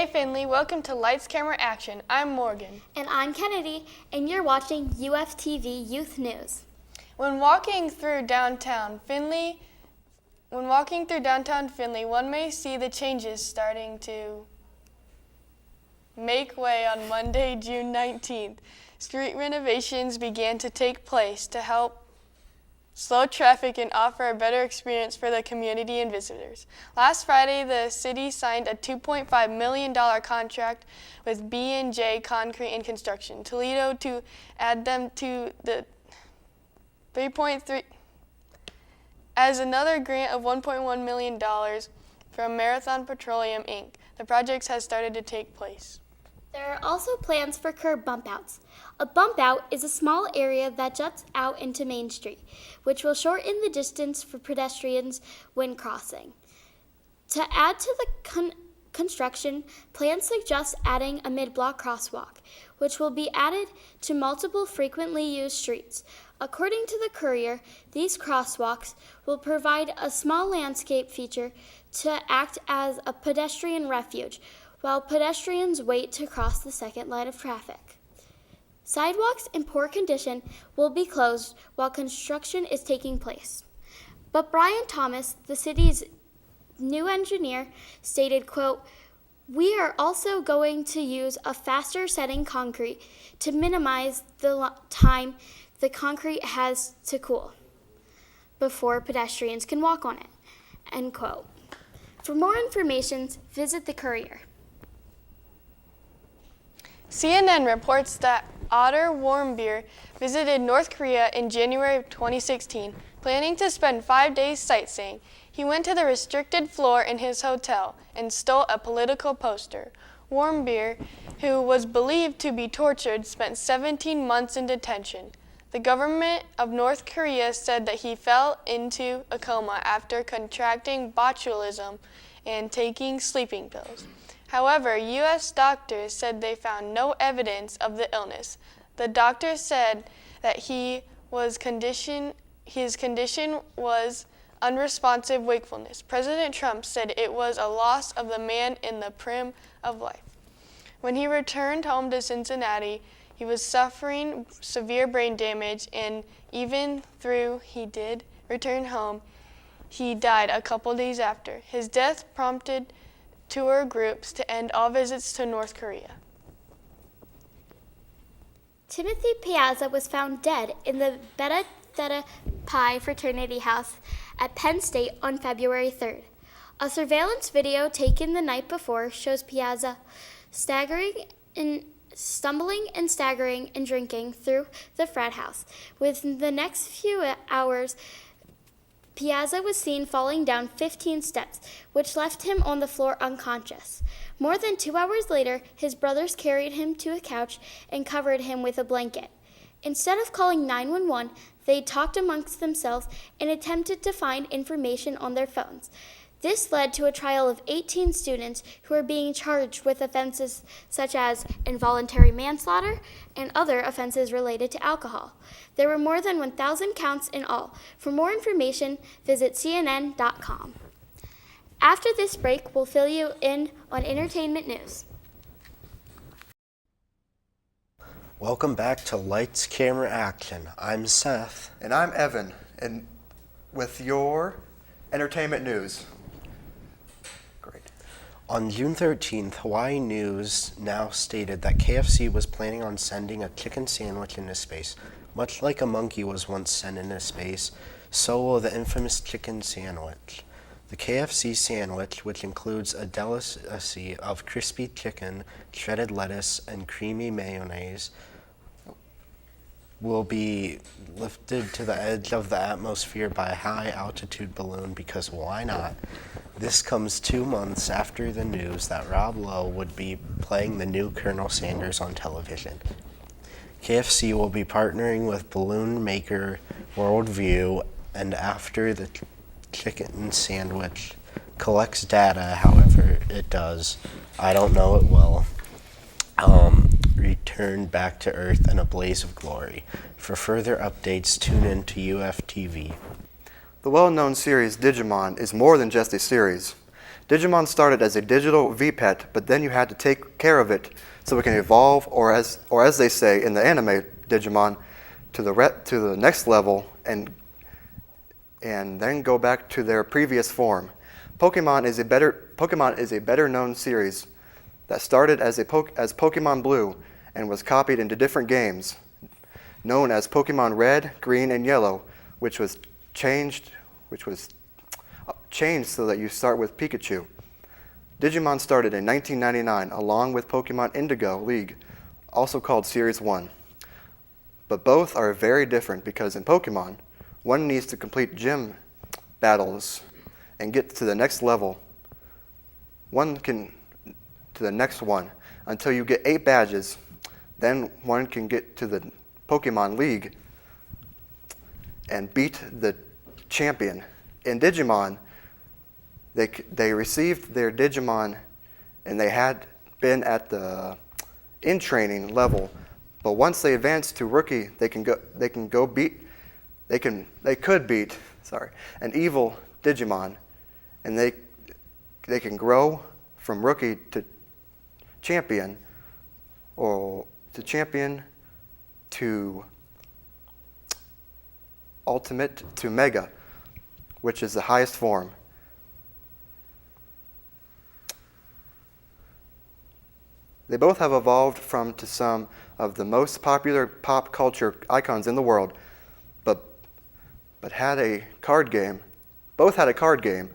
Hey Finley, welcome to Lights, Camera, Action. I'm Morgan. And I'm Kennedy, and you're watching UFTV Youth News. When walking through downtown Finley, one may see the changes starting to make way on Monday, June 19th. Street renovations began to take place to help slow traffic and offer a better experience for the community and visitors. Last Friday, the city signed a $2.5 million contract with B&J Concrete and Construction Toledo to add them to the 3.3 as another grant of $1.1 million from Marathon Petroleum Inc. The project has started to take place. There are also plans for curb bump outs. A bump out is a small area that juts out into Main Street, which will shorten the distance for pedestrians when crossing. To add to the construction, plans suggest adding a mid-block crosswalk, which will be added to multiple frequently used streets. According to the Courier, these crosswalks will provide a small landscape feature to act as a pedestrian refuge, while pedestrians wait to cross the second line of traffic. Sidewalks in poor condition will be closed while construction is taking place. But Brian Thomas, the city's new engineer, stated, quote, "We are also going to use a faster setting concrete to minimize the time the concrete has to cool before pedestrians can walk on it," end quote. For more information, visit the Courier. CNN reports that Otter Warmbier visited North Korea in January of 2016, planning to spend 5 days sightseeing. He went to the restricted floor in his hotel and stole a political poster. Warmbier, who was believed to be tortured, spent 17 months in detention. The government of North Korea said that he fell into a coma after contracting botulism and taking sleeping pills. However, U.S. doctors said they found no evidence of the illness. The doctors said that his condition was unresponsive wakefulness. President Trump said it was a loss of the man in the prime of life. When he returned home to Cincinnati, he was suffering severe brain damage, and even though he did return home, he died a couple days after. His death prompted tour groups to end all visits to North Korea. Timothy Piazza was found dead in the Beta Theta Pi fraternity house at Penn State on February 3rd. A surveillance video taken the night before shows Piazza stumbling and staggering and drinking through the frat house. Within the next few hours, Piazza was seen falling down 15 steps, which left him on the floor unconscious. More than 2 hours later, his brothers carried him to a couch and covered him with a blanket. Instead of calling 911, they talked amongst themselves and attempted to find information on their phones. This led to a trial of 18 students who are being charged with offenses such as involuntary manslaughter and other offenses related to alcohol. There were more than 1,000 counts in all. For more information, visit CNN.com. After this break, we'll fill you in on entertainment news. Welcome back to Lights, Camera, Action. I'm Seth. And I'm Evan, and with your entertainment news. Great. On June 13th, Hawaii News now stated that KFC was planning on sending a chicken sandwich into space. Much like a monkey was once sent into space, so will the infamous chicken sandwich. The KFC sandwich, which includes a delicacy of crispy chicken, shredded lettuce, and creamy mayonnaise, will be lifted to the edge of the atmosphere by a high-altitude balloon, because why not? This comes 2 months after the news that Rob Lowe would be playing the new Colonel Sanders on television. KFC will be partnering with balloon maker Worldview, and after the chicken sandwich collects data, however it does, I don't know it will, return back to Earth in a blaze of glory. For further updates, tune in to UFTV. The well-known series Digimon is more than just a series. Digimon started as a digital V-Pet, but then you had to take care of it so it can evolve, or as they say in the anime Digimon, to the next level and then go back to their previous form. Pokemon is a better known series that started as Pokemon Blue and was copied into different games, known as Pokemon Red, Green, and Yellow, which was changed so that you start with Pikachu. Digimon started in 1999 along with Pokemon Indigo League, also called Series 1. But both are very different because in Pokemon, one needs to complete gym battles and get to the next level. One can to the next one until you get 8 badges. Then one can get to the Pokemon League and beat the champion. In Digimon, they received their Digimon and they had been at the in-training level, but once they advance to rookie, they could beat an evil Digimon, and they can grow from rookie to champion, or to champion to ultimate to mega, which is the highest form. They both have evolved to some of the most popular pop culture icons in the world, but had a card game. Both had a card game,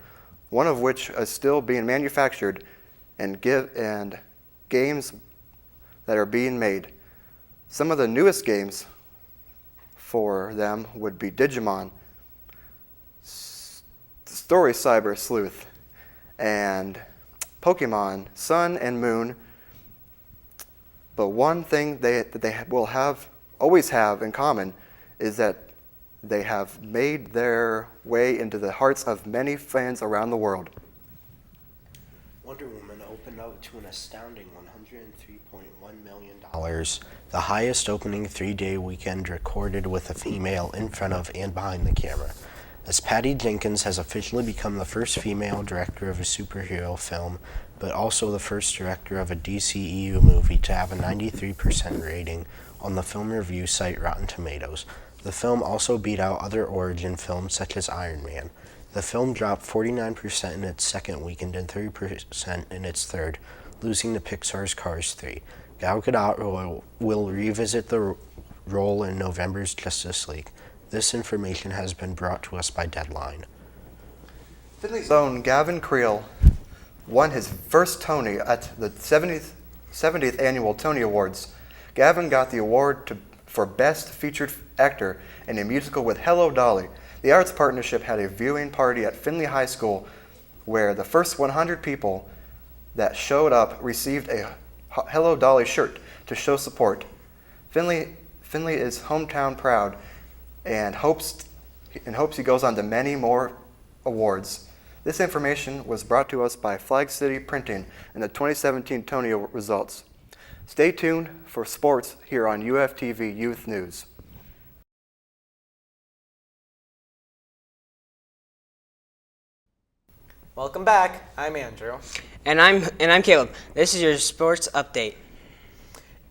one of which is still being manufactured, and games that are being made. Some of the newest games for them would be Digimon, Story Cyber Sleuth, and Pokemon Sun and Moon. But one thing that they will always have in common is that they have made their way into the hearts of many fans around the world. Wonder Woman opened up to an astounding $103.1 million, the highest opening 3-day weekend recorded with a female in front of and behind the camera, as Patty Jenkins has officially become the first female director of a superhero film, but also the first director of a DCEU movie to have a 93% rating on the film review site Rotten Tomatoes. The film also beat out other origin films such as Iron Man. The film dropped 49% in its second weekend and 30% in its third, losing to Pixar's Cars 3. Gal Gadot will revisit the role in November's Justice League. This information has been brought to us by Deadline. Finley's own Gavin Creel won his first Tony at the 70th Annual Tony Awards. Gavin got the award for Best Featured Actor in a Musical with Hello Dolly. The arts partnership had a viewing party at Finley High School where the first 100 people that showed up received a Hello Dolly shirt to show support. Finley is hometown proud and hopes he goes on to many more awards. This information was brought to us by Flag City Printing in the 2017 Tony results. Stay tuned for sports here on UFTV Youth News. Welcome back. I'm Andrew. And I'm Caleb. This is your sports update.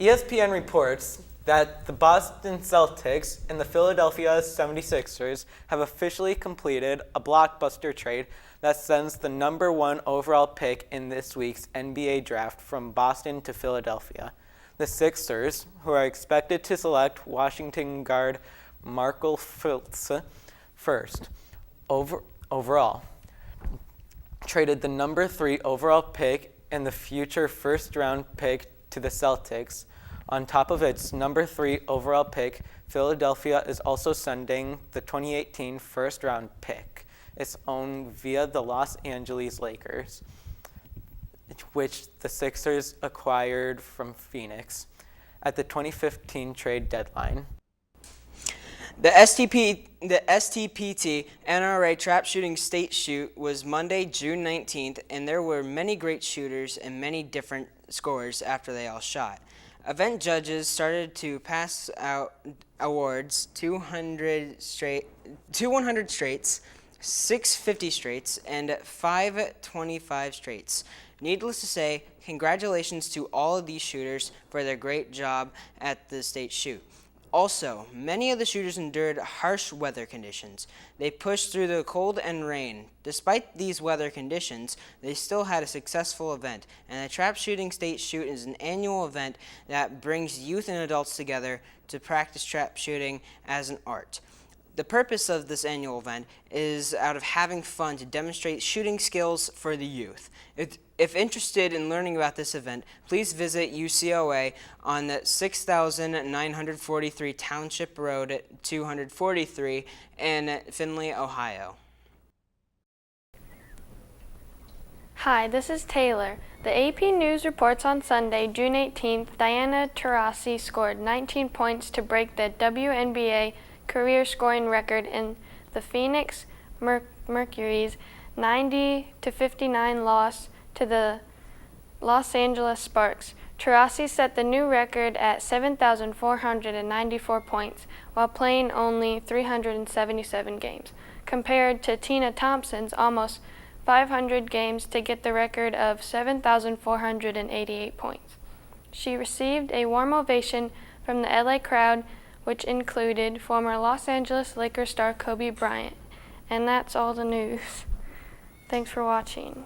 ESPN reports that the Boston Celtics and the Philadelphia 76ers have officially completed a blockbuster trade that sends the number 1 overall pick in this week's NBA draft from Boston to Philadelphia. The Sixers, who are expected to select Washington guard Markel Fultz first overall, traded the number 3 overall pick and the future first-round pick to the Celtics. On top of its number 3 overall pick, Philadelphia is also sending the 2018 first-round pick, its own via the Los Angeles Lakers, which the Sixers acquired from Phoenix at the 2015 trade deadline. The STPT NRA Trap Shooting State Shoot was Monday, June 19th, and there were many great shooters and many different scores after they all shot. Event judges started to pass out awards to 100 straights 6 50 straights, and 5 25 straights. Needless to say, congratulations to all of these shooters for their great job at the state shoot. Also, many of the shooters endured harsh weather conditions. They pushed through the cold and rain. Despite these weather conditions, they still had a successful event, and the Trap Shooting State Shoot is an annual event that brings youth and adults together to practice trap shooting as an art. The purpose of this annual event is out of having fun to demonstrate shooting skills for the youth. If interested in learning about this event, please visit UCOA on 6943 Township Road 243 in Findlay, Ohio. Hi, this is Taylor. The AP News reports on Sunday, June 18th, Diana Taurasi scored 19 points to break the WNBA career scoring record in the Phoenix Mercury's 90-59 loss to the Los Angeles Sparks. Taurasi set the new record at 7,494 points while playing only 377 games, compared to Tina Thompson's almost 500 games to get the record of 7,488 points. She received a warm ovation from the LA crowd, which included former Los Angeles Lakers star Kobe Bryant. And that's all the news. Thanks for watching.